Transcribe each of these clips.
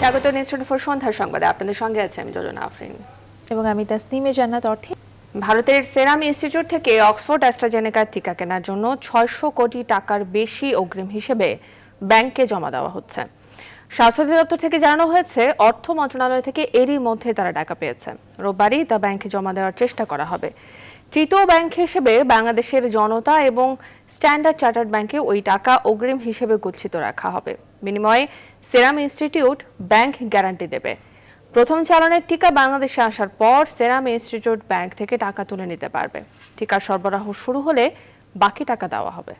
স্বাগত নিউজ 24 সন্ধ্যার সংবাদে আপনাদের সঙ্গে আছে আমি যোজনা আফরিন এবং আমি তাসনিমে জান্নাত অর্থে। ভারতের সেরাম ইনস্টিটিউট থেকে অক্সফোর্ড অ্যাস্ট্রাজেনেকার টিকা কেনার জন্য 600 কোটি টাকার বেশি অগ্রিম হিসেবে ব্যাংকে জমা দেওয়া হচ্ছে। স্বাস্থ্য অধিদপ্তর থেকে জানানো হয়েছে, অর্থ মন্ত্রণালয় থেকে এরই মধ্যে তারা টাকা পেয়েছে। রোববারই তা ব্যাংকে জমা দেওয়ার চেষ্টা করা হবে। তৃতীয় ব্যাংক হিসেবে বাংলাদেশের জনতা এবং স্ট্যান্ডার্ড চার্টার্ড ব্যাংকে ওই টাকা অগ্রিম হিসেবে গচ্ছিত রাখা হবে। বিনিময়ে সেরাম ইনস্টিটিউট ব্যাংক গ্যারান্টি দেবে। প্রথম চালানের টিকা বাংলাদেশে আসার পর সেরাম ইনস্টিটিউট ব্যাংক থেকে টাকা তুলে নিতে পারবে। টিকার সরবরাহ শুরু হলে বাকি টাকা দেওয়া হবে।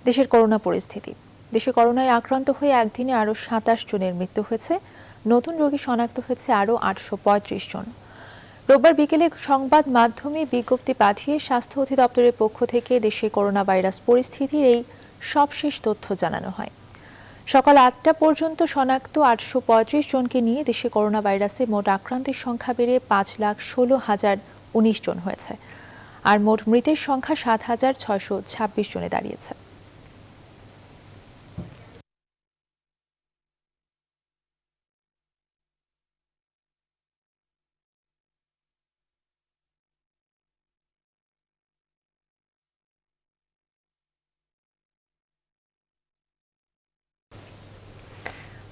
দেশের করোনা পরিস্থিতি। দেশে করোনায় আক্রান্ত হয়ে একদিনে আরও 27 জনের মৃত্যু হয়েছে। নতুন রোগী শনাক্ত হয়েছে আরও 835 জন। রোববার বিকেলে সংবাদ মাধ্যমে বিজ্ঞপ্তি পাঠিয়ে স্বাস্থ্য অধিদপ্তরের পক্ষ থেকে দেশে করোনা ভাইরাস পরিস্থিতির এই সবশেষ তথ্য জানানো হয়। সকাল 8টা পর্যন্ত শনাক্ত 835 জনকে নিয়ে দেশে করোনা ভাইরাসে মোট আক্রান্তের সংখ্যা বেড়ে 5,16,019 জন হয়েছে। আর মোট মৃতের সংখ্যা 7,626 জনে দাঁড়িয়েছে।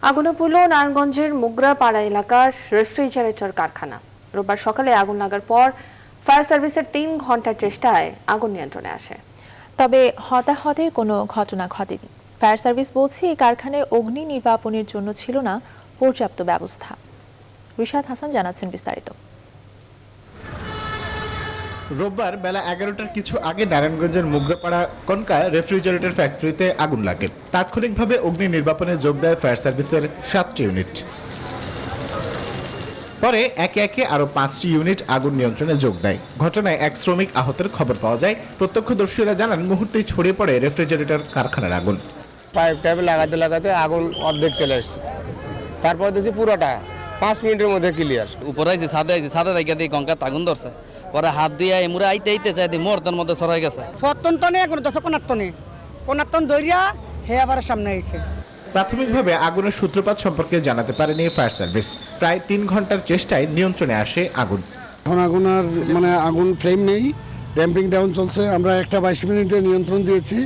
আগুনে পুড়ল নারায়ণগঞ্জের মুগরাপাড়া এলাকার রেফ্রিজারেটর কারখানা। রোববার সকালে আগুন লাগার পর ফায়ার সার্ভিসের 3 ঘন্টার চেষ্টায় আগুন নিয়ন্ত্রণে আসে। তবে হতাহতের কোনো ঘটনা ঘটেনি। ফায়ার সার্ভিস বলছে, এই কারখানায় অগ্নি নির্বাপনের জন্য ছিল না পর্যাপ্ত ব্যবস্থা। রিশাদ হাসান জানাচ্ছেন বিস্তারিত। রোববার বেলা 11টার কিছু আগে নারায়ণগঞ্জের মুগরাপাড়া কনকায় রেফ্রিজারেটর ফ্যাক্টরিতে আগুন লাগে। তাৎক্ষণিকভাবে অগ্নি নির্বাপনে যোগ দেয় ফায়ার সার্ভিসের 7টি ইউনিট। পরে একে একে আরো 5টি ইউনিট আগুন নিয়ন্ত্রণে যোগ দেয়। ঘটনায় এক শ্রমিক আহতের খবর পাওয়া যায়। প্রত্যক্ষদর্শীরা জানান, মুহূর্তেই ছড়িয়ে পড়ে রেফ্রিজারেটর কারখানার আগুন। পাইপ লাগাতে লাগাতে আগুন অর্ধেক চলে আসছে। তারপর দেখছি পুরোটা 5 মিনিটের মধ্যে ক্লিয়ার। উপরে আইছে ছাদে রাইখা দিয়ে গঙ্গাত আগুন ধরছে। পরে হাত দিয়ে এমুরে আইতে চাই দিয়ে মুহূর্তের মধ্যে ছড়াই গেছে। ফতন্তনে এখন 10 দইরা হে আবার সামনে আইছে। প্রাথমিকভাবে আগুনের সূত্রপাত সম্পর্কে জানাতে পারেনি ফায়ার সার্ভিস। প্রায় 3 ঘন্টার চেষ্টায় নিয়ন্ত্রণে আসে আগুন। এখন আগুন ফ্লেম নেই, ড্যাম্পিং ডাউন চলছে। আমরা 22 মিনিটে নিয়ন্ত্রণ দিয়েছি।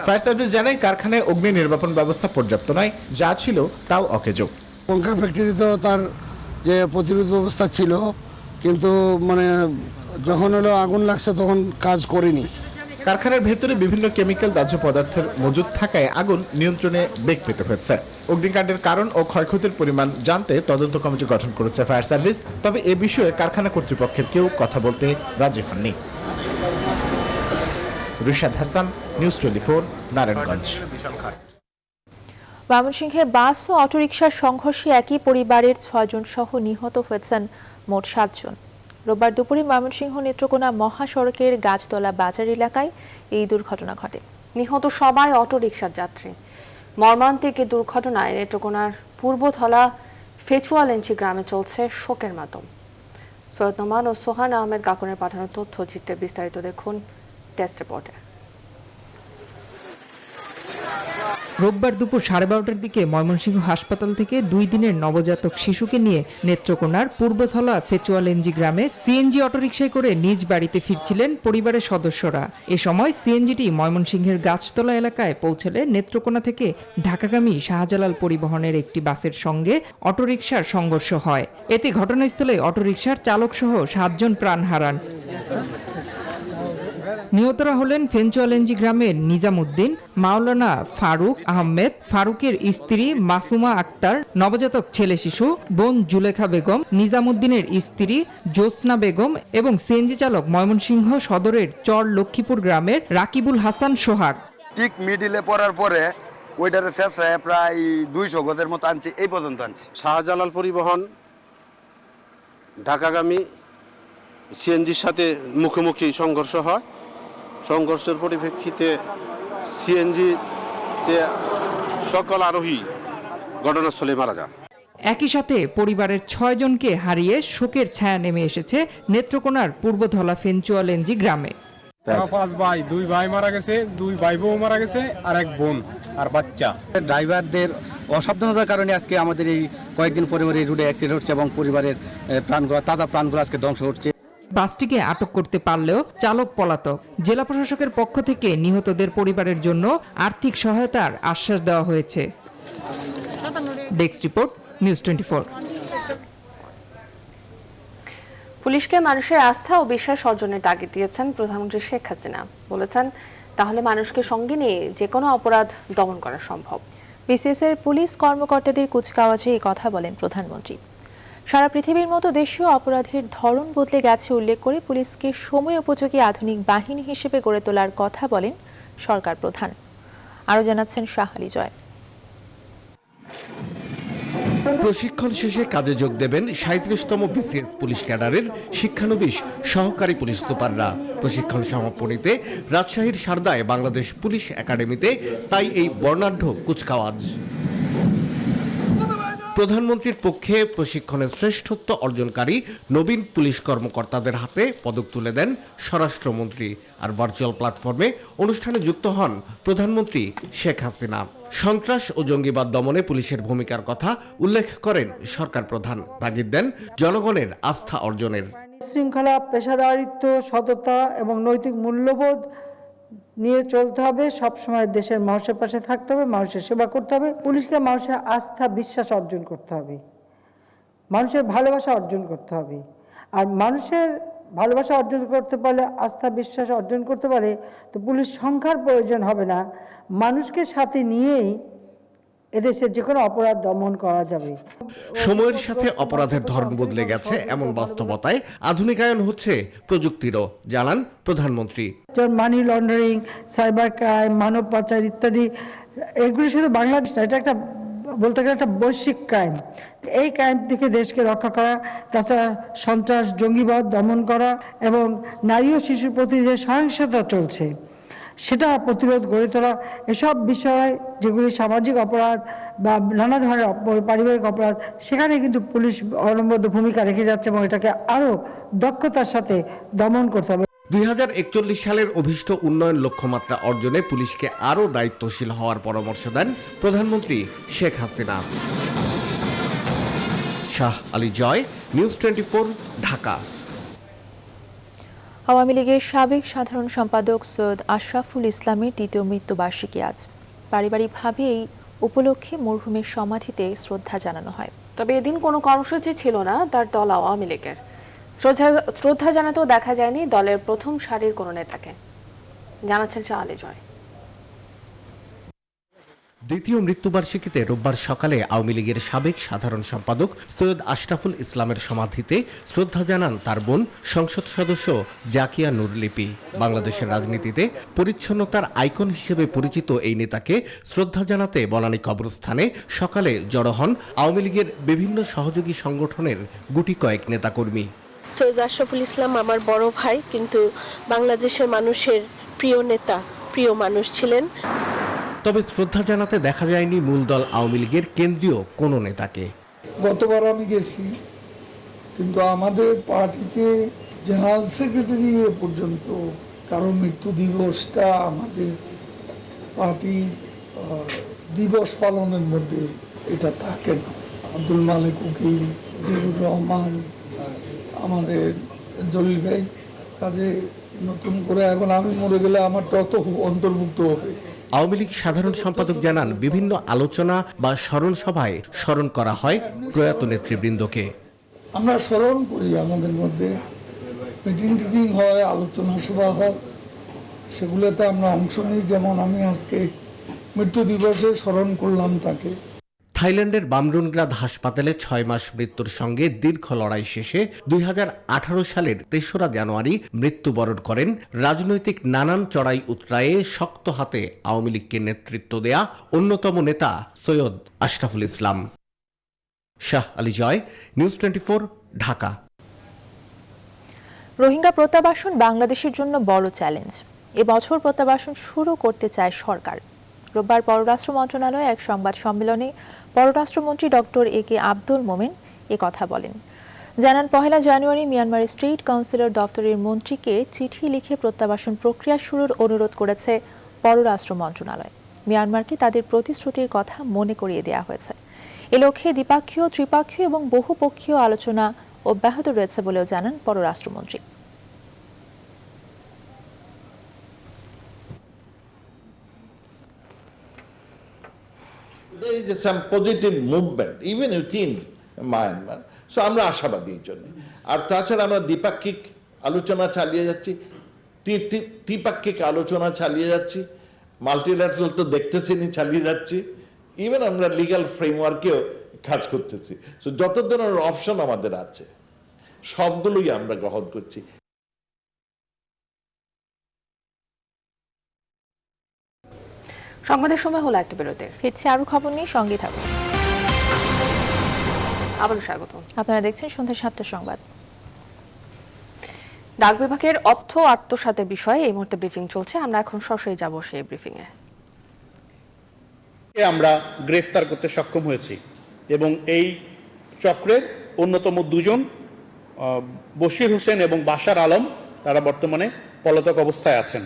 ফায়ার সার্ভিস জানায়, কারখানায় অগ্নি নির্বাপন ব্যবস্থা পর্যাপ্ত নয়, যা ছিল তাও অকেজো। কনকা ফ্যাক্টরিতেও তার যে প্রতিরোধ ব্যবস্থা ছিল, কিন্তু যখন আগুন লাগছে তখন কাজ করেনি। কারখানার ভেতরে বিভিন্ন কেমিক্যাল দাহ্য পদার্থের মজুদ থাকায় আগুন নিয়ন্ত্রণে বেগ পেতে হয়েছে। অগ্নিকাণ্ডের কারণ ও ক্ষয়ক্ষতির পরিমাণ জানতে তদন্ত কমিটি গঠন করেছে ফায়ার সার্ভিস। তবে এ বিষয়ে কারখানা কর্তৃপক্ষের কেউ কথা বলতে রাজি হননি। রিশাদ হাসান, নিউজ 24, নারায়ণগঞ্জ। ময়মনসিংহে বাস ও অটোরিকশার সংঘর্ষে একই পরিবারের 6 জন সহ নিহত হয়েছেন মোট 7 জন। রোববার দুপুরে ময়মনসিংহ নেত্রকোনা মহাসড়কের গাছতলা বাজার এলাকায় এই দুর্ঘটনা ঘটে। নিহত সবাই অটোরিকশার যাত্রী। মর্মান্তিক এই দুর্ঘটনায় নেত্রকোনার পূর্বধলা ফেচুয়ালেঞ্চি গ্রামে চলছে শোকের মাতম। সৈয়দ নোমান ও সোহান আহমেদ কাকনের পাঠানো তথ্যচিত্রে বিস্তারিত দেখুন টেস্ট রিপোর্টে। রোববার দুপুর 12:30টার দিকে ময়মনসিংহ হাসপাতাল থেকে 2 দিনের নবজাতক শিশুকে নিয়ে নেত্রকোনার পূর্বধলা ফেচুয়ালেঞ্জি গ্রামে সিএনজি অটোরিকশায় করে নিজ বাড়িতে ফিরছিলেন পরিবারের সদস্যরা। এ সময় সিএনজিটি ময়মনসিংহের গাছতলা এলাকায় পৌঁছলে নেত্রকোনা থেকে ঢাকাগামী শাহজালাল পরিবহনের একটি বাসের সঙ্গে অটোরিকশার সংঘর্ষ হয়। এতে ঘটনাস্থলে অটোরিকশার চালকসহ 7 জন প্রাণ হারান। নিহতরা হলেন ফেচুয়ালেঞ্জি গ্রামের নিজামুদ্দিন, মাওলানা ফারুক আহমেদ, ফারুকের স্ত্রী মাসুমা আক্তার, নবজাতক ছেলে শিশু বোন জুলেখা বেগম, নিজামুদ্দিনের স্ত্রী জোসনা বেগম এবং সিএনজি চালক ময়মনসিংহ সদরের চর লক্ষ্মীপুর গ্রামের রাকিবুল হাসান সোহাগ। ঠিক মিডিলে পড়ার পরে ওইটারে শেষে প্রায় 200 গজের মতো আনছি, এই পর্যন্ত আনছি। শাহজালাল পরিবহন ঢাকাগামী সিএনজির সাথে মুখোমুখি সংঘর্ষ হয়। সংঘর্ষের পরিপ্রেক্ষিতে সিএনজিতে সকল আরোহী ঘটনাস্থলে মারা যায়। একই সাথে পরিবারের 6 জনকে হারিয়ে শোকের ছায়া নেমে এসেছে নেত্রকোনার পূর্বধলা ফেচুয়ালেঞ্জি গ্রামে। 5 ভাই, 2 ভাই মারা গেছে, 2 ভাই বউ মারা গেছে আর এক বোন আর বাচ্চা। ড্রাইভারদের অসাবধানতার কারণে আজকে আমাদের এই কয়েকদিন পরে এই রোডে অ্যাক্সিডেন্ট হচ্ছে এবং পরিবারের তাজা প্রাণগুলো আজকে ধ্বংস হচ্ছে। বাসটিকে আটক করতে পারলেও চালক পলাতক। জেলা প্রশাসকের পক্ষ থেকে নিহতদের পরিবারের জন্য আর্থিক সহায়তার আশ্বাস দেওয়া হয়েছে। Desk report, news 24। পুলিশকে মানুষের আস্থা ও বিশ্বাস অর্জনের তাগিদ দিয়েছেন প্রধানমন্ত্রী শেখ হাসিনা। বলেছেন, তাহলে মানুষকে সঙ্গে নিয়ে যে কোনো অপরাধ দমন করা সম্ভব। বিসিএস এর পুলিশ কর্মকর্তাদের কুচকাওয়াজে এই কথা বলেন প্রধানমন্ত্রী। সারা পৃথিবীর মতো দেশীয় অপরাধের ধরন বদলে গেছে উল্লেখ করে পুলিশকে সময় উপযোগী আধুনিক বাহিনী হিসেবে গড়ে তোলার কথা বলেন সরকার প্রধান। আরও জানাচ্ছেন শাহ আলী জয়। প্রশিক্ষণ শেষে কাজে যোগ দেবেন 37তম বিসিএস পুলিশ ক্যাডারের শিক্ষানবিশ সহকারী পুলিশ সুপাররা। প্রশিক্ষণ সমাপনীতে রাজশাহীর সারদায় বাংলাদেশ পুলিশ একাডেমিতে তাই এই বর্ণাঢ্য কুচকাওয়াজ। প্রধানমন্ত্রীর পক্ষে প্রশিক্ষণের শ্রেষ্ঠত্ব অর্জনকারী নবীন পুলিশ কর্মকর্তাদের হাতে পদক তুলে দেন স্বরাষ্ট্রমন্ত্রী। আর ভার্চুয়াল প্ল্যাটফর্মে অনুষ্ঠানে যুক্ত হন প্রধানমন্ত্রী শেখ হাসিনা। সন্ত্রাস ও জঙ্গিবাদ দমনে পুলিশের ভূমিকার কথা উল্লেখ করেন সরকার প্রধান। তাগিদ দেন জনগণের আস্থা অর্জনের। শৃঙ্খলা, পেশাদারিত্ব, সততা এবং নৈতিক মূল্যবোধ নিয়ে চলতে হবে। সবসময় দেশের মানুষের পাশে থাকতে হবে, মানুষের সেবা করতে হবে। পুলিশকে মানুষের আস্থা, বিশ্বাস অর্জন করতে হবে, মানুষের ভালোবাসা অর্জন করতে হবে। আর মানুষের ভালোবাসা অর্জন করতে পারলে, আস্থা বিশ্বাস অর্জন করতে পারে, তো পুলিশ সংখ্যার প্রয়োজন হবে না। মানুষকে সাথে নিয়েই এদেশের যে কোনো অপরাধ দমন করা যাবে। সময়ের সাথে অপরাধের ধরন বদলে গেছে এমন বাস্তবতায় আধুনিকায়ন হচ্ছে প্রযুক্তিরও, জানান প্রধানমন্ত্রী। মানি লন্ডারিং, সাইবার ক্রাইম, মানব পাচার ইত্যাদি, এগুলি শুধু বাংলাদেশ না, এটা একটা বলতে গেলে একটা বৈশ্বিক ক্রাইম। এই ক্রাইম থেকে দেশকে রক্ষা করা, তাছাড়া সন্ত্রাস, জঙ্গিবাদ দমন করা এবং নারী ও শিশুর প্রতি যে সহিংসতা চলছে সেটা প্রতিরোধ গড়ে তোলা, এসব বিষয় যেগুলি সামাজিক অপরাধ বা নানা ধরনের পারিবারিক অপরাধ, সেখানে কিন্তু পুলিশ অনবদ্য ভূমিকা রেখে যাচ্ছে এবং এটাকে আরও দক্ষতার সাথে দমন করতে হবে। 2041 সালের অভীষ্ট উন্নয়ন লক্ষ্যমাত্রা অর্জনে পুলিশকে আরও দায়িত্বশীল হওয়ার পরামর্শ দেন প্রধানমন্ত্রী শেখ হাসিনা। শাহ আলী জয়, নিউজ 24, ঢাকা। আওয়ামী লীগের সাবেক সাধারণ সম্পাদক সৈয়দ আশরাফুল ইসলামের দ্বিতীয় মৃত্যুবার্ষিকী আজ। পারিবারিকভাবে এই উপলক্ষে মরহুমের সমাধিতে শ্রদ্ধা জানানো হয়। তবে এদিন কোনো কর্মসূচি ছিল না তার দল আওয়ামী লীগের। শ্রদ্ধা জানাতেও দেখা যায়নি দলের প্রথম সারির কোনো নেতাকে, জানাচ্ছেন শাহ আলী জয়। দ্বিতীয় মৃত্যুবার্ষিকীতে রোববার সকালে আওয়ামী লীগের সাবেক সাধারণ সম্পাদক সৈয়দ আশরাফুল ইসলামের সমাধিতে শ্রদ্ধা জানান তার বোন সংসদ সদস্য জাকিয়া নূর লিপি। বাংলাদেশের রাজনীতিতে পরিচ্ছন্নতার আইকন হিসেবে পরিচিত এই নেতাকে শ্রদ্ধা জানাতে বনানী কবরস্থানে সকালে জড়ো হন আওয়ামী লীগের বিভিন্ন সহযোগী সংগঠনের গুটি কয়েক নেতাকর্মী। সৈয়দ আশরাফুল ইসলাম আমার বড় ভাই, কিন্তু বাংলাদেশের মানুষের প্রিয় নেতা, প্রিয় মানুষ ছিলেন। তবে শ্রদ্ধা জানাতে দেখা যায়নি মূল দল আওয়ামী লীগের কেন্দ্রীয় কোনো নেতাকে। গতবার আমি গেছি, কিন্তু আমাদের পার্টিতে জেনারেল সেক্রেটারি এ পর্যন্ত কারো মৃত্যু দিবসটা আমাদের পার্টি দিবস পালনের মধ্যে এটা থাকে না। আব্দুল মালিক উকিল, জিবুর রহমান, আমাদের জলিল ভাই, কাজে নতুন করে এখন আমি মরে গেলে আমার তত অন্তর্ভুক্ত হবে। আওয়ামী লীগ সাধারণ সম্পাদক জানান, বিভিন্ন আলোচনা বা স্মরণ সভায় স্মরণ করা হয় প্রয়াত নেতৃবৃন্দকে। আমরা স্মরণ করি, আমাদের মধ্যে মিটিং হয়, আলোচনা সভা হয়, সেগুলোতে আমরা অংশ নিই। যেমন আমি আজকে মৃত্যু দিবসে স্মরণ করলাম তাকে। থাইল্যান্ডের বামরুনগ্রাদ হাসপাতালে 6 মাস মৃত্যুর সঙ্গে দীর্ঘ লড়াই শেষে 2018 সালের 3রা জানুয়ারি মৃত্যুবরণ করেন রাজনৈতিক নানান চড়াই উতরায়ে শক্ত হাতে আওয়ামী লীগকে নেতৃত্ব দেয়া অন্যতম নেতা সৈয়দ আশরাফুল ইসলাম। শাহ আলী জয়, নিউজ 24, ঢাকা। রোহিঙ্গা প্রত্যাবাসন বাংলাদেশের জন্য বড় চ্যালেঞ্জ। এবছর প্রত্যাবাসন শুরু করতে চায় সরকার। রোববার পররাষ্ট্র মন্ত্রণালয়ে এক সংবাদ সম্মেলনে পররাষ্ট্রমন্ত্রী ডক্টর এ কে আব্দুল মোমেন কথা বলেন। জানান 1 জানুয়ারি মিয়ানমার স্টেট কাউন্সিলর দপ্তরের মন্ত্রীকে চিঠি লিখে প্রত্যাবাসন প্রক্রিয়া শুরুর অনুরোধ করেছে পররাষ্ট্র মন্ত্রণালয়। মিয়ানমারকে তাদের প্রতিশ্রুতির কথা মনে করিয়ে দেওয়া হয়েছে। এ লক্ষ্যে দ্বিপাক্ষীয়, ত্রিপাক্ষীয় এবং বহুপক্ষীয় আলোচনা অব্যাহত রয়েছে বলেও জানান পররাষ্ট্রমন্ত্রী। There is some positive movement even within Myanmar. So আমরা আশাবাদী এর জন্য। আর তাছাড়া আমরা দ্বিপাক্ষিক আলোচনা চালিয়ে যাচ্ছি, ত্রিপাক্ষিক আলোচনা চালিয়ে যাচ্ছি, মাল্টিল্যাটারাল তো দেখতেছেনি চালিয়ে যাচ্ছি, ইভেন আমরা লিগ্যাল ফ্রেমওয়ার্কেও কাজ করতেছি। সো যত ধরনের অপশন আমাদের আছে সবগুলোই আমরা গ্রহণ করছি। সংবাদের সময় হলো একটা বিরতি। ফিরছি আরো খবর নিয়ে, সঙ্গে থাকুন। আবারও স্বাগত। আপনারা দেখছেন সন্ধ্যা 7টার সংবাদ। ডাক বিভাগের অর্থ আত্মসাতের বিষয়ে এই মুহূর্তে ব্রিফিং চলছে। আমরা এখন সরাসরি যাব সেই ব্রিফিং এ। আমরা গ্রেফতার করতে সক্ষম হয়েছি এবং এই চক্রের অন্যতম দুজন বশির হোসেন এবং বাশার আলম তারা বর্তমানে পলাতক অবস্থায় আছেন।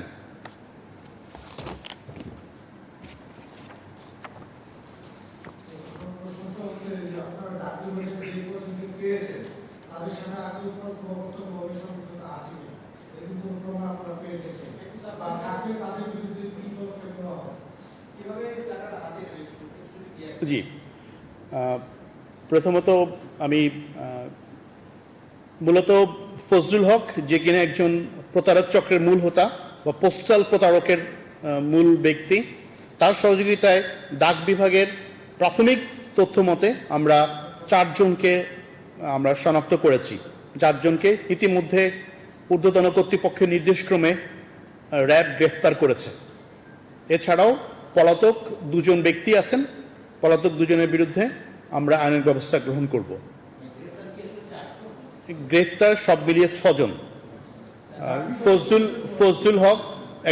জি, প্রথমত আমি মূলত ফজলুল হক, যে কিনা একজন প্রতারক চক্রের মূল হোতা বা পোস্টাল প্রতারকের মূল ব্যক্তি, তার সহযোগিতায় ডাক বিভাগের প্রাথমিক তথ্য মতে আমরা 4 জনকে আমরা শনাক্ত করেছি। 4 জনকে ইতিমধ্যে ঊর্ধ্বতন কর্তৃপক্ষের নির্দেশক্রমে র্যাব গ্রেফতার করেছে। এছাড়াও পলাতক 2 জন ব্যক্তি আছেন। পলাতক 2 জনের বিরুদ্ধে আমরা আইনের ব্যবস্থা গ্রহণ করব। গ্রেফতার সব মিলিয়ে 6 জন। ফজলুল হক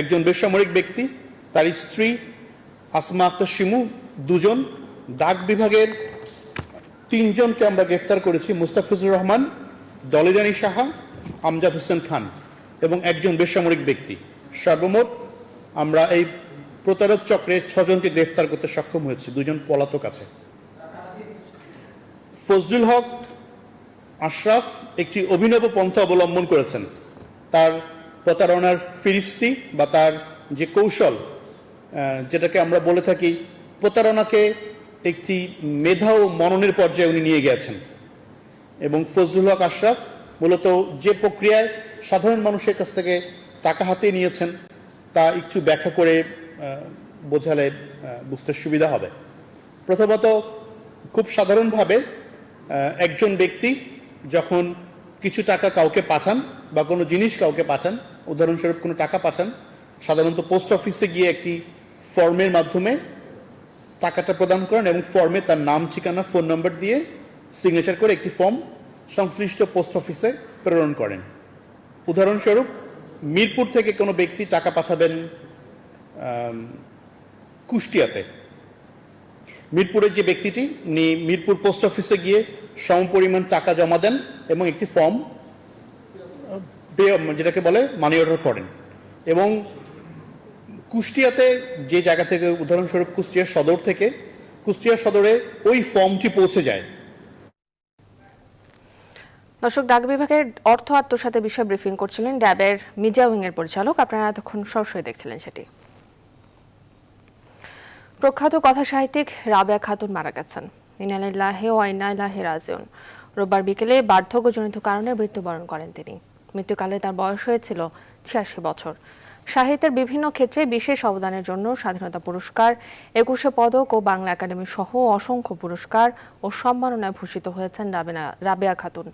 একজন বেসামরিক ব্যক্তি, তার স্ত্রী আসমা আক্তার শিমু 2 জন। ডাক বিভাগের 3 জনকে আমরা গ্রেফতার করেছি, মুস্তাফিজুর রহমান, দলিরানী সাহা, আমজাদ হোসেন খান এবং একজন বেসামরিক ব্যক্তি। সর্বমোট আমরা এই প্রতারক চক্রে 6 জনকে গ্রেফতার করতে সক্ষম হয়েছে। 2 জন পলাতক আছে। ফজলুল হক আশরাফ একটি অভিনব পন্থা অবলম্বন করেছেন। তার প্রতারণার ফিরিস্তি বা তার যে কৌশল, যেটাকে আমরা বলে থাকি, প্রতারণাকে একটি মেধা ও মননের পর্যায়ে উনি নিয়ে গেছেন। এবং ফজলুল হক আশরাফ মূলত যে প্রক্রিয়ায় সাধারণ মানুষের কাছ থেকে টাকা হাতিয়ে নিয়েছেন তা একটু ব্যাখ্যা করে বোঝালে বুঝতে সুবিধা হবে। প্রথমত, খুব সাধারণভাবে একজন ব্যক্তি যখন কিছু টাকা কাউকে পাঠান বা কোনো জিনিস কাউকে পাঠান, উদাহরণস্বরূপ কোনো টাকা পাঠান, সাধারণত পোস্ট অফিসে গিয়ে একটি ফর্মের মাধ্যমে টাকাটা প্রদান করেন এবং ফর্মে তার নাম, ঠিকানা, ফোন নম্বর দিয়ে সিগনেচার করে একটি ফর্ম সংশ্লিষ্ট পোস্ট অফিসে প্রেরণ করেন। উদাহরণস্বরূপ, মিরপুর থেকে কোনো ব্যক্তি টাকা পাঠাবেন কুষ্টিয়াতে। মিরপুরের যে ব্যক্তিটি মিরপুর পোস্ট অফিসে গিয়ে সমপরিমাণ টাকা জমা দেন এবং একটি ফর্ম, যেটাকে বলে মানি অর্ডার করেন। এবং কুষ্টিয়াতে যে জায়গা থেকে, উদাহরণস্বরূপ কুষ্টিয়া সদর থেকে, কুষ্টিয়া সদরে ওই ফর্মটি পৌঁছে যায়। দর্শক, ডাক বিভাগের অর্থ আত্মসাতের বিষয়ে ব্রিফিং করছিলেন র্যাবের মিডিয়া উইং এর পরিচালক। আপনারা এতক্ষণ সরাসরি দেখছিলেন সেটি। প্রখ্যাত কথা সাহিত্যিক রাবেয়া খাতুন মারা গেছেন। ইন্না লিল্লাহি ওয়া ইন্না ইলাইহি রাজিউন। রোববার বিকেলে বার্ধক্যজনিত কারণে মৃত্যুবরণ করেন তিনি। মৃত্যুকালে তার বয়স হয়েছিল 86 বছর। সাহিত্যের বিভিন্ন ক্ষেত্রে বিশেষ অবদানের জন্য স্বাধীনতা পুরস্কার, 21 পদক ও বাংলা একাডেমি সহ অসংখ্য পুরস্কার ও সম্মাননায় ভূষিত হয়েছেন রাবেয়া খাতুন।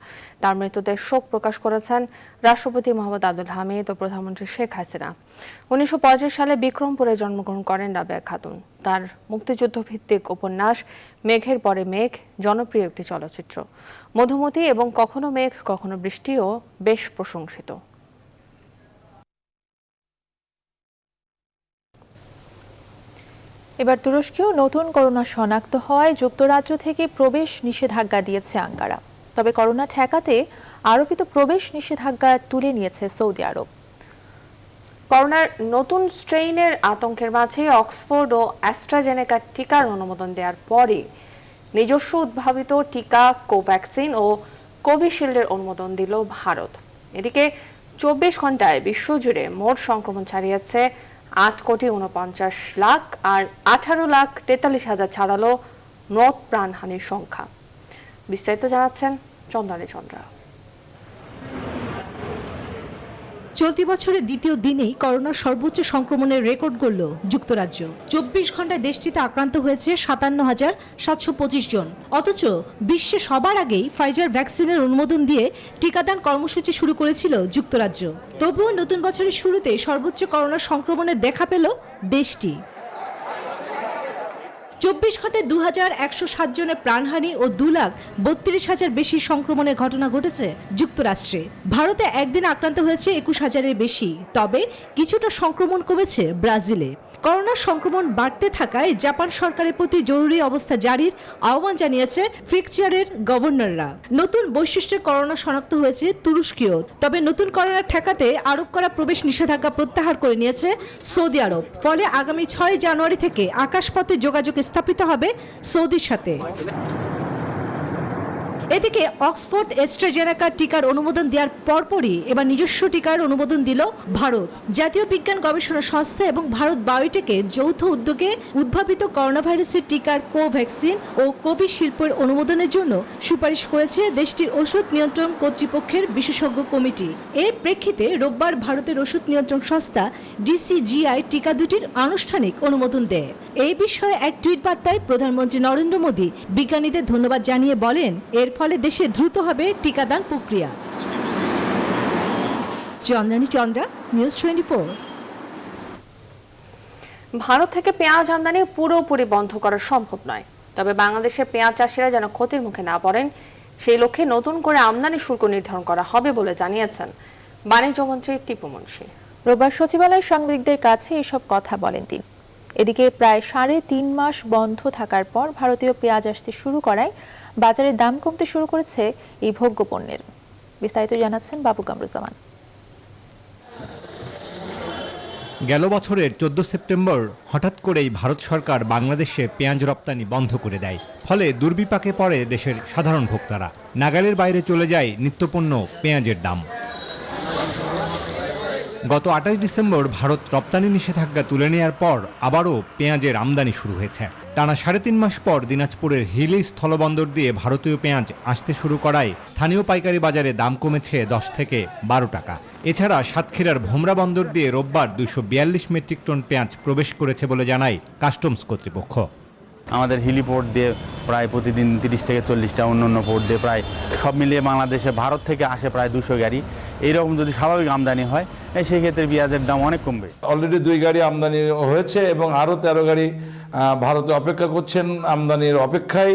তার মৃত্যুতে শোক প্রকাশ করেছেন রাষ্ট্রপতি মোহাম্মদ আব্দুল হামিদ ও প্রধানমন্ত্রী শেখ হাসিনা। 1935 সালে বিক্রমপুরে জন্মগ্রহণ করেন রাবেয়া খাতুন। তার মুক্তিযুদ্ধ ভিত্তিক উপন্যাস মেঘের পরে মেঘ জনপ্রিয় একটি চলচ্চিত্র। মধুমতি এবং কখনো মেঘ কখনো বৃষ্টিও বেশ প্রশংসিত। এবার তুরস্কেও নতুন করোনা শনাক্ত হয়। যুক্তরাজ্য থেকে প্রবেশ নিষেধাজ্ঞা দিয়েছে আঙ্কারা। তবে করোনা ঠেকাতে আরোপিত প্রবেশ নিষেধাজ্ঞা তুলে নিয়েছে সৌদি আরব। করোনার নতুন স্ট্রেইনের আতঙ্কের মাঝে অক্সফোর্ড ও অ্যাস্ট্রাজেনেকা টিকার অনুমোদন দেওয়ার পরে নিজস্ব উদ্ভাবিত টিকা কোভ্যাক্সিন ও কোভিশিল্ডের অনুমোদন দিল ভারত। এদিকে 24 ঘন্টায় বিশ্বজুড়ে মোট সংক্রমণ ছাড়িয়েছে 8,49,00,000 আর 18,43,000 ছাড়ালো মোট প্রাণহানির সংখ্যা। বিস্তারিত জানাচ্ছেন চন্দ্রানী চন্দ্রা। চলতি বছরের দ্বিতীয় দিনেই করোনার সর্বোচ্চ সংক্রমণের রেকর্ড গড়ল যুক্তরাজ্য। 24 ঘন্টায় দেশটিতে আক্রান্ত হয়েছে 57,725 জন। অথচ বিশ্বে সবার আগেই ফাইজার ভ্যাকসিনের অনুমোদন দিয়ে টিকাদান কর্মসূচি শুরু করেছিল যুক্তরাজ্য। তবুও নতুন বছরের শুরুতে সর্বোচ্চ করোনা সংক্রমণের দেখা পেল দেশটি। 24 ঘন্টায় 2,107 জনের প্রাণহানি ও 2,32,000 বেশি সংক্রমণের ঘটনা ঘটেছে যুক্তরাষ্ট্রে। ভারতে একদিনে আক্রান্ত হয়েছে 21,000-এর বেশি। তবে কিছুটা সংক্রমণ কমেছে ব্রাজিলে। করোনার সংক্রমণ বাড়তে থাকায় জাপান সরকারের প্রতি জরুরি অবস্থা জারির আহ্বান জানিয়েছে ফ্রিকচারের গভর্নররা। নতুন বৈশিষ্ট্যের করোনা শনাক্ত হয়েছে তুরস্কেও। তবে নতুন করোনা ঠেকাতে আরোপ করা প্রবেশ নিষেধাজ্ঞা প্রত্যাহার করে নিয়েছে সৌদি আরব। ফলে আগামী 6 জানুয়ারি থেকে আকাশপথে যোগাযোগ স্থাপিত হবে সৌদির সাথে। এদিকে অক্সফোর্ড অ্যাস্ট্রাজেনেকা টিকার অনুমোদন দেওয়ার পরপরই এবার নিজস্ব টিকার অনুমোদন দিল ভারত। জাতীয় বিজ্ঞান গবেষণা সংস্থা এবং ভারত বায়োটেকের যৌথ উদ্যোগে উদ্ভাবিত করোনা ভাইরাসের টিকার কোভ্যাক্সিন ও কোভিশিল্ডের অনুমোদনের জন্য সুপারিশ করেছে দেশটির ওষুধ নিয়ন্ত্রণ কর্তৃপক্ষের বিশেষজ্ঞ কমিটি। এর প্রেক্ষিতে রোববার ভারতের ওষুধ নিয়ন্ত্রণ সংস্থা DCGI টিকা দুটির আনুষ্ঠানিক অনুমোদন দেয়। এই বিষয়ে এক টুইট বার্তায় প্রধানমন্ত্রী নরেন্দ্র মোদী বিজ্ঞানীদের ধন্যবাদ জানিয়ে বলেন, এর ফলে দেশে দ্রুত হবে টিকাদান প্রক্রিয়া। চন্দ্রানী চন্দ্রা, নিউজ 24। ভারত থেকে পেঁয়াজ আমদানি পুরোপুরি বন্ধ করা সম্ভব নয়। তবে বাংলাদেশের পেঁয়াজ চাষিরা যেন ক্ষতির মুখে না পড়েন সেই লক্ষ্যে নতুন করে আমদানি শুল্ক নির্ধারণ করা হবে বলে জানিয়েছেন বাণিজ্য মন্ত্রী টিপু মুনশি। রোববার সচিবালয়ে সাংবাদিকদের কাছে এসব কথা বলেন তিনি। এদিকে প্রায় 3.5 মাস বন্ধ থাকার পর ভারতীয় পেঁয়াজ আসতে শুরু করায় বাজারে দাম কমতে শুরু করেছে এই ভোগ্য পণ্যের। বিস্তারিত জানাচ্ছেন বাবু কামরুজ্জামান। গেল বছরের 14 সেপ্টেম্বর হঠাৎ করেই ভারত সরকার বাংলাদেশে পেঁয়াজ রপ্তানি বন্ধ করে দেয়। ফলে দুর্বিপাকে পড়ে দেশের সাধারণ ভোক্তারা। নাগালের বাইরে চলে যায় নিত্যপণ্য পেঁয়াজের দাম। গত 28 ডিসেম্বর ভারত রপ্তানি নিষেধাজ্ঞা তুলে নেওয়ার পর আবারও পেঁয়াজের আমদানি শুরু হয়েছে। টানা 3.5 মাস পর দিনাজপুরের হিলি স্থলবন্দর দিয়ে ভারতীয় পেঁয়াজ আসতে শুরু করায় স্থানীয় পাইকারি বাজারে দাম কমেছে 10 থেকে 12 টাকা। এছাড়া সাতক্ষীরার ভোমরা বন্দর দিয়ে রোববার 242 মেট্রিক টন পেঁয়াজ প্রবেশ করেছে বলে জানায় কাস্টমস কর্তৃপক্ষ। আমাদের হিলি পোর্ট দিয়ে প্রায় প্রতিদিন 30 থেকে 40টা, অন্য পোর্ট দিয়ে প্রায় সব মিলিয়ে বাংলাদেশে ভারত থেকে আসে প্রায় 200 গাড়ি। এইরকম যদি স্বাভাবিক আমদানি হয় সেই ক্ষেত্রে পেঁয়াজের দাম অনেক কমবে। অলরেডি 2 গাড়ি আমদানি হয়েছে এবং আরও 13 গাড়ি ভারতে অপেক্ষা করছেন আমদানির অপেক্ষায়।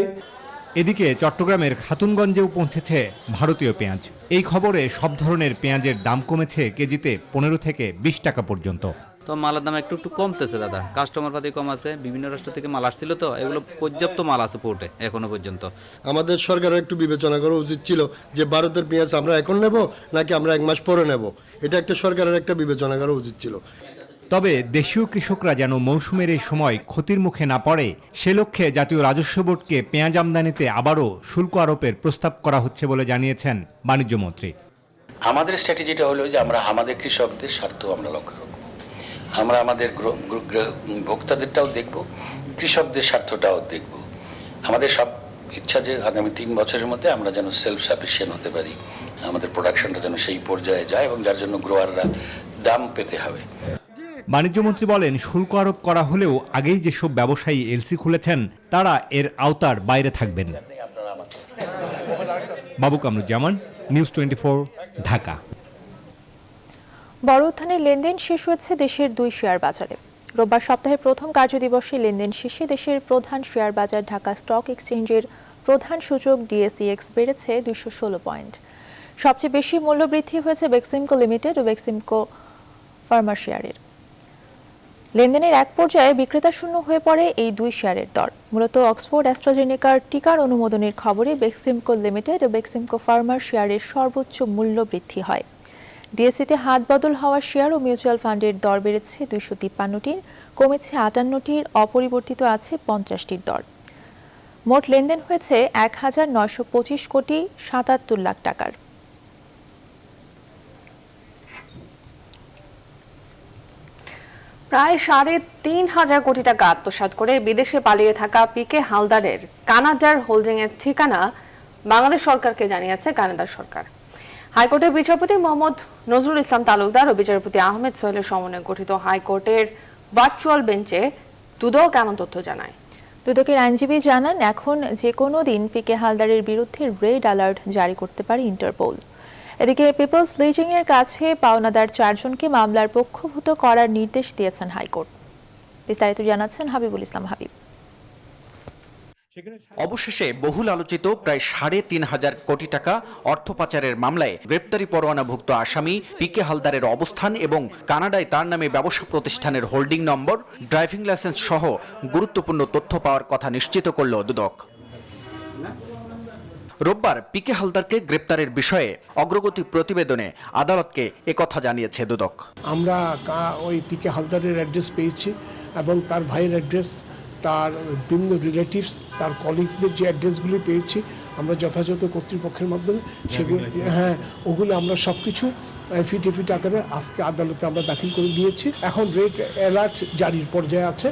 এদিকে চট্টগ্রামের খাতুনগঞ্জেও পৌঁছেছে ভারতীয় পেঁয়াজ। এই খবরে সব ধরনের পেঁয়াজের দাম কমেছে কেজিতে 15 থেকে 20 টাকা পর্যন্ত। তো মালের দাম একটু কমতেছে দাদা, কাস্টমার পাতি কম আছে, বিভিন্ন রাষ্ট্র থেকে মাল আসছিল, তো এগুলো পর্যাপ্ত মাল আছে পোর্টে এখনো পর্যন্ত। আমাদের সরকারের একটু বিবেচনা করা উচিত ছিল যে ভারতের পেঁয়াজ আমরা এখন নেব নাকি আমরা 1 মাস পরে নেব, এটা একটা সরকারের একটা বিবেচনা করা উচিত ছিল। তবে দেশীয় কৃষকরা যেন মৌসুমের এই সময় ক্ষতির মুখে না পড়ে সে লক্ষ্যে জাতীয় রাজস্ব বোর্ডকে পেঁয়াজ আমদানিতে আবারও শুল্ক আরোপের প্রস্তাব করা হচ্ছে বলে জানিয়েছেন বাণিজ্য মন্ত্রী। আমাদের স্ট্র্যাটেজিটা হলো যে আমরা আমাদের কৃষকদের স্বার্থ আমরা লক্ষ্য রাখবো, আমরা আমাদের ভোক্তাদেরটাও দেখব, কৃষকদের স্বার্থটাও দেখব। আমাদের সব ইচ্ছা যে আগামী 3 বছরের মধ্যে আমরা যেন সেলফ সাফিসিয়েন্ট হতে পারি, আমাদের প্রোডাকশনটা যেন সেই পর্যায়ে যায় এবং যার জন্য গ্রোয়াররা দাম পেতে হবে। বাণিজ্যমন্ত্রী বলেন, শুল্ক আরোপ করা হলেও আগেই যেসব ব্যবসায়ী এলসি খুলেছেন তারা এর আওতার বাইরে থাকবেন। বাবু কামরুজ্জামান, নিউজ 24, ঢাকা। বড় উত্থানের লেনদেন শেষ হয়েছে দেশের 2 শেয়ার বাজারে। রোববার সপ্তাহের প্রথম কার্যদিবসে লেনদেন শেষে দেশের প্রধান শেয়ার বাজার ঢাকা স্টক এক্সচেঞ্জের প্রধান সূচক DSEX বেড়েছে 216 পয়েন্ট। সবচেয়ে বেশি মূল্য বৃদ্ধি হয়েছে বেক্সিমকো লিমিটেড ও বেক্সিমকো ফার্মা শেয়ারের। লেনদেনের এক পর্যায়ে বিক্রেতা শূন্য হয়ে পড়ে এই দুই শেয়ারের দর। মূলত অক্সফোর্ড অ্যাস্ট্রাজেনেকার টিকার অনুমোদনের খবরে বেক্সিমকো লিমিটেড ও বেক্সিমকো ফার্মার শেয়ারের সর্বোচ্চ মূল্য বৃদ্ধি হয়। ডিএসসিতে হাত বদল হওয়া শেয়ার ও মিউচুয়াল ফান্ডের দর বেড়েছে 253টির, কমেছে 58টির, অপরিবর্তিত আছে 50টির দর। মোট লেনদেন হয়েছে 1,925 কোটি 77 লাখ টাকার। প্রায় 3,500 কোটি টাকা আত্মসাৎ করে বিদেশে পালিয়ে থাকা পিকে হালদারের কানাডার হোল্ডিং এর ঠিকানা বাংলাদেশ সরকারকে জানিয়েছে কানাডার সরকার। হাইকোর্টের বিচারপতি মোহাম্মদ নজরুল ইসলাম তালুকদার ও বিচারপতি আহমেদ সোহেলের সমন্বয়ে গঠিত হাইকোর্টের ভার্চুয়াল বেঞ্চে দুদক এমন তথ্য জানায়। দুদকের আইনজীবী জানান, এখন যে কোনো দিন পিকে হালদারের বিরুদ্ধে রেড অ্যালার্ট জারি করতে পারে ইন্টারপোল। এদিকে পিপলস লিজিং এর কাছে পাওনাদার 4 জনকে মামলার পক্ষভুক্ত করার নির্দেশ দিয়েছেন হাইকোর্ট। বিস্তারিত জানাচ্ছেন হাবিবুল ইসলাম হাবিব। অবশেষে বহুল আলোচিত প্রায় 3,500 কোটি টাকা অর্থ পাচারের মামলায় গ্রেপ্তারি পরোয়ানাভুক্ত আসামি পিকে হালদারের অবস্থান এবং কানাডায় তার নামে ব্যবসা প্রতিষ্ঠানের হোল্ডিং নম্বর, ড্রাইভিং লাইসেন্স সহ গুরুত্বপূর্ণ তথ্য পাওয়ার কথা নিশ্চিত করল দুদক। রোববার পিকে হালদারকে গ্রেপ্তারের বিষয়ে অগ্রগতি প্রতিবেদনে আদালতকে একথা জানিয়েছে দুদক। আমরা ওই পিকে হালদারের অ্যাড্রেস পেয়েছি এবং তার ভাইয়ের অ্যাড্রেস, তার বিভিন্ন রিলেটিভস, তার কলিগসদের যে অ্যাড্রেসগুলি পেয়েছি আমরা যথাযথ কর্তৃপক্ষের মাধ্যমে সেগুলো ওগুলো আমরা সব কিছু এফিডেভিট আকারে আজকে আদালতে আমরা দাখিল করে দিয়েছি। এখন রেড অ্যালার্ট জারির পর্যায়ে আছে,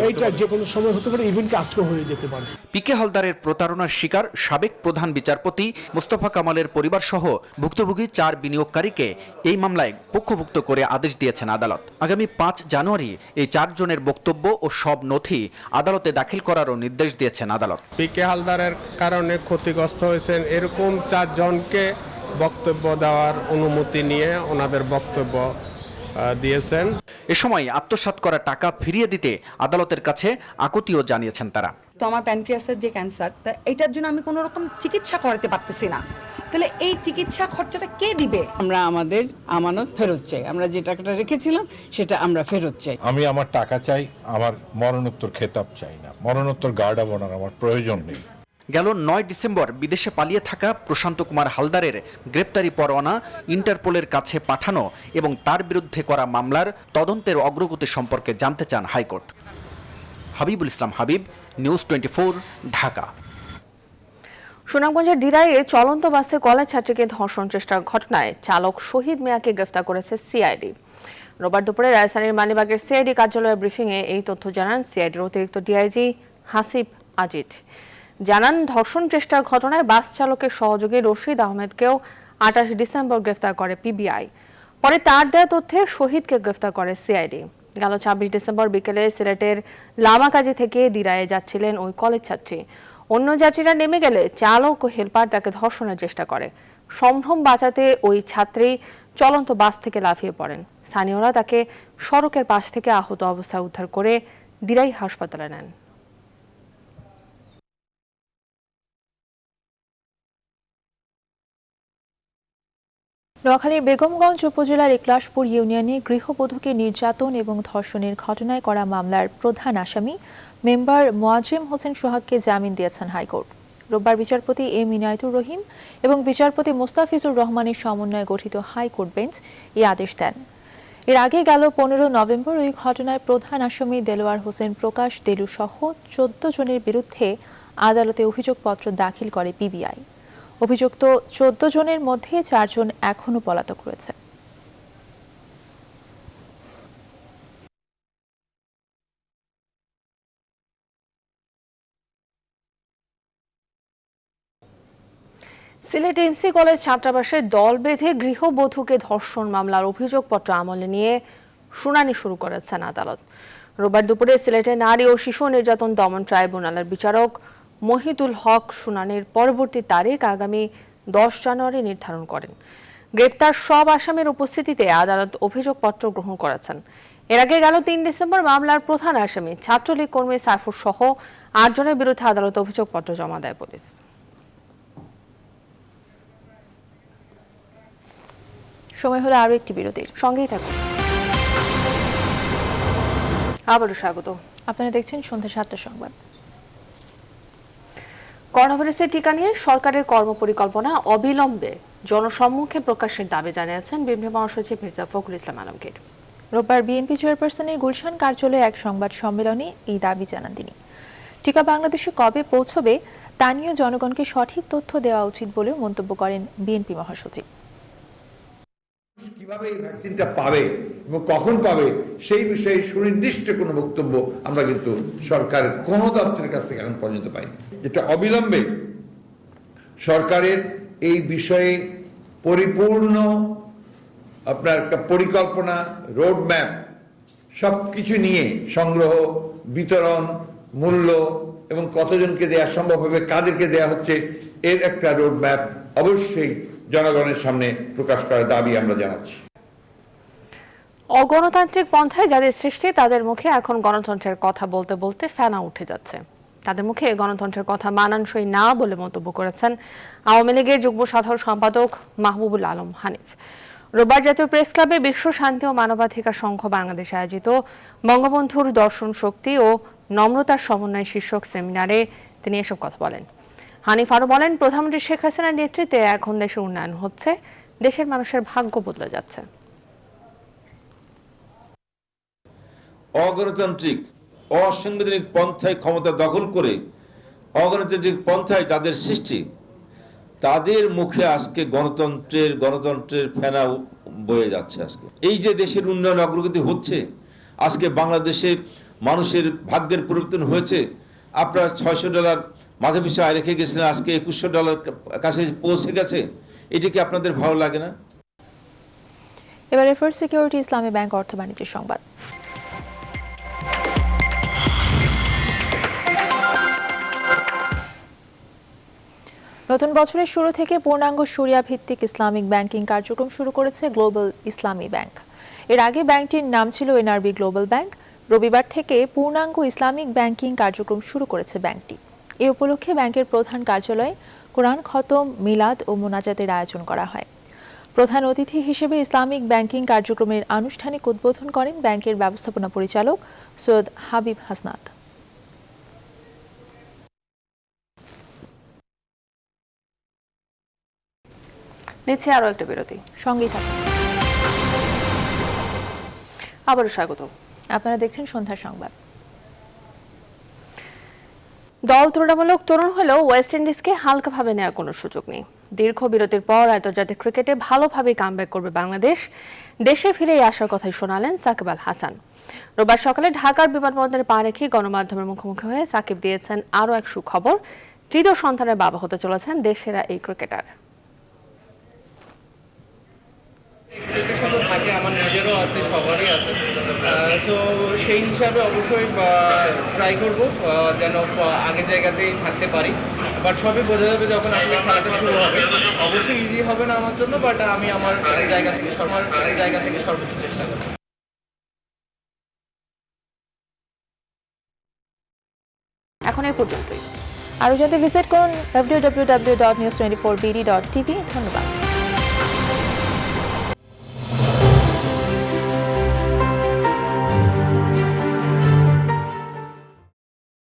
এইটা যে কোনো সময় হতে পারে, ইভেন কাস্টও হয়ে যেতে পারে। পিকে হালদারের প্রতারণার শিকার সাবেক প্রধান বিচারপতি মোস্তফা কামালের পরিবার সহ ভুক্তভোগী 4 বিনিয়োগকারীকে এই মামলায় পক্ষভুক্ত করে আদেশ দিয়েছেন আদালত। আগামী 5 জানুয়ারি এই 4 জনের বক্তব্য ও সব নথি আদালতে দাখিল করারও নির্দেশ দিয়েছেন আদালত। পিকে হালদারের কারণে ক্ষতিগ্রস্ত হয়েছেন এরকম 4 জনকে বক্তব্য দেওয়ার অনুমতি নিয়ে ওনাদের বক্তব্য দিয়েছেন। এ সময় আত্মসাৎ করা টাকা ফিরিয়ে দিতে আদালতের কাছে আকুতিও জানিয়েছেন তারা। তো আমার প্যানক্রিয়াসের যে ক্যান্সার, তা এটার জন্য আমি কোনো রকম চিকিৎসা করাতে পারতেছি না, তাহলে এই চিকিৎসা খরচাটা কে দিবে? আমরা আমাদের আমানত ফেরত চাই, আমরা যে টাকাটা রেখেছিলাম সেটা আমরা ফেরত চাই। আমি আমার টাকা চাই, আমার মরণোত্তর খেতাব চাই না, মরণোত্তর গার্ড অব অনার আমার প্রয়োজন নেই। গেল 9 ডিসেম্বর বিদেশে পালিয়ে থাকা প্রশান্ত কুমার হালদারের গ্রেপ্তারি পরোয়ানা ইন্টারপোলের কাছে পাঠানো এবং তার বিরুদ্ধে করা মামলার তদন্তের অগ্রগতি সম্পর্কে জানতে চান হাইকোর্ট। হাবিবুল ইসলাম হাবিব, নিউজ 24, ঢাকা। সুনামগঞ্জের দিরাইয়ে চলন্ত বাসে কলেজ ছাত্রীকে ধর্ষণ চেষ্টার ঘটনায় চালক শহীদ মিয়াকে গ্রেফতার করেছে সিআইডি। রোববার দুপুরে রাজধানীর মালিবাগের সিআইডি কার্যালয়ের ব্রিফিংয়ে এই তথ্য জানান সিআইডির অতিরিক্ত ডিআইজি হাসিব আজিজ। জানান, ধর্ষণ চেষ্টার ঘটনায় বাস চালকের সহযোগী রশিদ আহমেদকেও 28 ডিসেম্বর গ্রেফতার করে পিবিআই। পরে তার দেয়া তথ্যে শহীদকে গ্রেফতার করে সিআইডি। গেল 26 ডিসেম্বর বিকেলে সিলেটের লামাকাজি থেকে দিরায়ে যাচ্ছিলেন ওই কলেজ ছাত্রী। অন্য যাত্রীরা নেমে গেলে চালক ও হেলপার তাকে ধর্ষণের চেষ্টা করে। সম্ভ্রম বাঁচাতে ওই ছাত্রী চলন্ত বাস থেকে লাফিয়ে পড়েন। স্থানীয়রা তাকে সড়কের পাশ থেকে আহত অবস্থায় উদ্ধার করে দিরাই হাসপাতালে নেন। নোয়াখালীর বেগমগঞ্জ উপজেলার একলাশপুর ইউনিয়নে গৃহবধূকে নির্যাতন এবং ধর্ষণের ঘটনায় করা মামলার প্রধান আসামি মেম্বার মোয়াজ্জেম হোসেন সোহাগকে জামিন দিয়েছেন হাইকোর্ট। রোববার বিচারপতি এম ইনায়েতুর রহিম এবং বিচারপতি মোস্তাফিজুর রহমানের সমন্বয়ে গঠিত হাইকোর্ট বেঞ্চ এই আদেশ দেন। এর আগে গেল 15 নভেম্বর ওই ঘটনায় প্রধান আসামি দেলোয়ার হোসেন প্রকাশ দেলু সহ 14 জনের বিরুদ্ধে আদালতে অভিযোগপত্র দাখিল করে পিবিআই। অভিযুক্ত 14 জনের মধ্যে 4 জন এখনো পলাতক রয়েছে। সিলেট এমসি কলেজ ছাত্রাবাসে দল বেঁধে গৃহবধূকে ধর্ষণ মামলার অভিযোগপত্র আমলে নিয়ে শুনানি শুরু করেছেন আদালত। রোববার দুপুরে সিলেটের নারী ও শিশু নির্যাতন দমন ট্রাইব্যুনালের বিচারক মহিদুল হক শুনানির পরবর্তী তারিখ আগামী 10 জানুয়ারি নির্ধারণ করেন। গ্রেপ্তার সব আসামির উপস্থিতিতে আদালত অভিযোগপত্র গ্রহণ করেছেন। এর আগে গেল 3 ডিসেম্বর মামলার প্রধান আসামি ছাত্রলীগ কর্মী সাইফুর সহ 8 জনের বিরুদ্ধে আদালতে অভিযোগপত্র জমা দেয় পুলিশ। সময় হলো আরো একটি বিরতির, সঙ্গেই থাকুন। আবারও স্বাগত। আপনারা দেখছেন সন্ধ্যা 7টার সংবাদ। করোনা ভাইরাসের টিকা নিয়ে সরকারের কর্মপরিকল্পনা অবিলম্বে জনসম্মুখে প্রকাশের দাবি জানিয়েছেন বিএনপি মহাসচিব মির্জা ফখরুল ইসলাম আলমগীর। রোববার বিএনপি চেয়ারপারসনের গুলশান কার্যালয়ে এক সংবাদ সম্মেলনে এই দাবি জানান তিনি। টিকা বাংলাদেশে কবে পৌঁছবে তা নিয়ে জনগণকে সঠিক তথ্য দেওয়া উচিত বলেও মন্তব্য করেন বিএনপি মহাসচিব। কিভাবে এই ভ্যাকসিনটা পাবে এবং কখন পাবে সেই বিষয়ে সুনির্দিষ্ট কোনো বক্তব্য আমরা কিন্তু সরকারের কোনো দপ্তরের কাছ থেকে এখন পর্যন্ত পাইনি। যেটা অবিলম্বে সরকারের এই বিষয়ে পরিপূর্ণ আপনার একটা পরিকল্পনা, রোডম্যাপ সবকিছু নিয়ে সংগ্রহ, বিতরণ, মূল্য এবং কতজনকে দেওয়া সম্ভব হবে, কাদেরকে দেওয়া হচ্ছে, এর একটা রোডম্যাপ অবশ্যই জনগণের সামনে প্রকাশ করার দাবি আমরা জানাচ্ছি। অগণতান্ত্রিক পন্থায় যাদের সৃষ্টি তাদের মুখে এখন গণতন্ত্রের কথা বলতে বলতে ফেনা উঠে যাচ্ছে। তাদের মুখে গণতন্ত্রের কথা মানানসই না বলে মন্তব্য করেছেন আওয়ামী লীগের যুগ্ম সাধারণ সম্পাদক মাহবুবুল আলম হানিফ। রোববার জাতীয় প্রেস ক্লাবে বিশ্ব শান্তি ও মানবাধিকার সংঘ বাংলাদেশ আয়োজিত বঙ্গবন্ধুর দর্শন শক্তি ও নম্রতার সমন্বয় শীর্ষক সেমিনারে তিনি এসব কথা বলেন। হানিফ আরো বলেন, প্রধানমন্ত্রী শেখ হাসিনার নেতৃত্বে এখন দেশের উন্নয়ন হচ্ছে, দেশের মানুষের ভাগ্য বদলে যাচ্ছে। অগণতান্ত্রিক অসাংবিধানিক পন্থায় ক্ষমতা দখল করে অগণতান্ত্রিক পন্থায় যাদের সৃষ্টি তাদের মুখে আজকে গণতন্ত্রের ফেনা বয়ে যাচ্ছে। আজকে এই যে দেশের উন্নয়ন অগ্রগতি হচ্ছে, আজকে বাংলাদেশে মানুষের ভাগ্যের পরিবর্তন হয়েছে। আপনারা $600 মাথা পিছু আয় রেখে গেছিলেন, আজকে $2100 কাছে পৌঁছে গেছে। এটি কি আপনাদের ভালো লাগে না? এবার এফার্ট সিকিউরিটি ইসলামী ব্যাংক অর্থ বাণিজ্যের সংবাদ। নতুন বছরের শুরু থেকে পূর্ণাঙ্গ শরিয়া ভিত্তিক ইসলামিক ব্যাংকিং কার্যক্রম শুরু করেছে গ্লোবাল ইসলামী ব্যাংক। এর আগে ব্যাংকটির নাম ছিল এনআরবি গ্লোবাল ব্যাংক। রবিবার থেকে পূর্ণাঙ্গ ইসলামিক ব্যাংকিং কার্যক্রম শুরু করেছে ব্যাংকটি। এ উপলক্ষে ব্যাংকের প্রধান কার্যালয়ে কোরআন খতম, মিলাদ ও মোনাজাতের আয়োজন করা হয়। প্রধান অতিথি হিসেবে ইসলামিক ব্যাংকিং কার্যক্রমের আনুষ্ঠানিক উদ্বোধন করেন ব্যাংকের ব্যবস্থাপনা পরিচালক সৈয়দ হাবিব হাসনাত। নিচ্ছে আরো একটা বিরতি, সঙ্গেই থাকুন। আবারও স্বাগত। আপনারা দেখছেন সন্ধ্যার সংবাদ। দল তুলনামূলক তরুণ হলেও ওয়েস্ট ইন্ডিজকে হালকাভাবে নেওয়ার কোনো সুযোগ নেই। দীর্ঘ বিরতির পর আন্তর্জাতিক ক্রিকেটে ভালোভাবে কামব্যাক করবে বাংলাদেশ। দেশে ফিরেই আসার কথাই শোনালেন সাকিব আল হাসান। রোববার সকালে ঢাকার বিমানবন্দরে পা রেখে গণমাধ্যমের মুখোমুখি হয়ে সাকিব দিয়েছেন আরও এক সুখবর। তৃতীয় সন্তানের বাবা হতে চলেছেন দেশেরা এই ক্রিকেটার। এক্সপেকটেশন থাকে, আমার নিজেরও আছে, সবারই আছে। সো সেই হিসাবে অবশ্যই ট্রাই করব যেন আগের জায়গাতেই থাকতে পারি। বাট সবই বোঝা যাবে যখন আসলে খেলাটা শুরু হবে। অবশ্যই ইজি হবে না আমার জন্য, বাট আমি আমার জায়গা থেকে সর্বোচ্চ চেষ্টা করব। এখন এই পর্যন্তই। আরও জানতে ভিজিট করুন www.news24bd.tv। ধন্যবাদ।